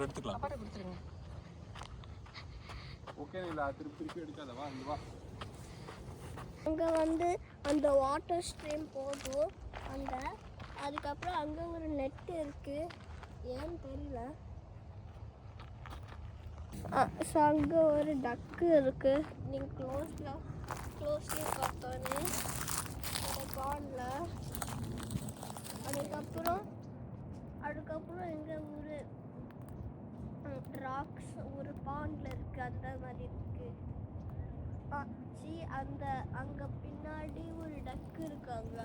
அப்புறம் எடுத்துக்கலாம். அப்பாட்ட கொடுத்துருங்க. ஓகே இல்லை திருப்பி எடுக்காதவா இங்கே வா. அங்கே வந்து அந்த வாட்டர் ஸ்ட்ரீம் போதும் அந்த அதுக்கப்புறம் அங்கே ஒரு நெட் இருக்குது ஏன்னு தெரியல. ஸோ அங்கே ஒரு டக்கு இருக்குது. நீங்கள் க்ளோஸ்லி பார்த்தோன்னே அந்த பாண்டில் அதுக்கப்புறம் எங்கள் ஊர் ராக்ஸ் ஒரு பாண்டில் இருக்குது அந்த மாதிரி இருக்குது. அந்த அங்கே பின்னாடி ஒரு டக்கு இருக்காங்க.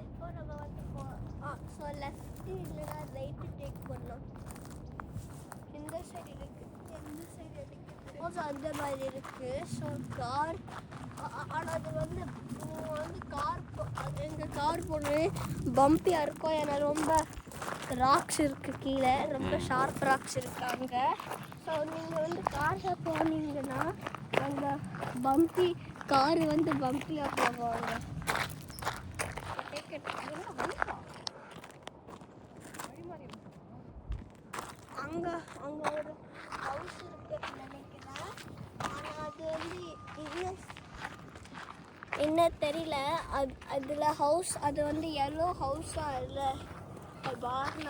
இப்போ நம்ம வந்து ஸோ லெஃப்ட் இல்லைனா ரைட்டு டேக் பண்ணோம். இந்த சைடு இருக்குது இந்த சைடு இருக்குது அந்த மாதிரி இருக்குது. ஸோ கார் ஆனால் அது வந்து கார் எங்கள் கார் போனது பம்பியாக இருக்கும். ஏன்னா ரொம்ப ராக்ஸ் இருக்குது கீழே ரொம்ப ஷார்ப் ராக்ஸ் இருக்காங்க. ஸோ நீங்கள் வந்து காரில் போனீங்கன்னா அந்த பம்பி காரு வந்து பம்பியாக போவாங்க. அங்கே ஒரு ஹவுஸ் இருக்குன்னு நினைக்கிறேன். ஆனால் அது வந்து என்ன தெரியல. அதில் ஹவுஸ் அது வந்து எல்லோ ஹவுஸாக இல்லை பார்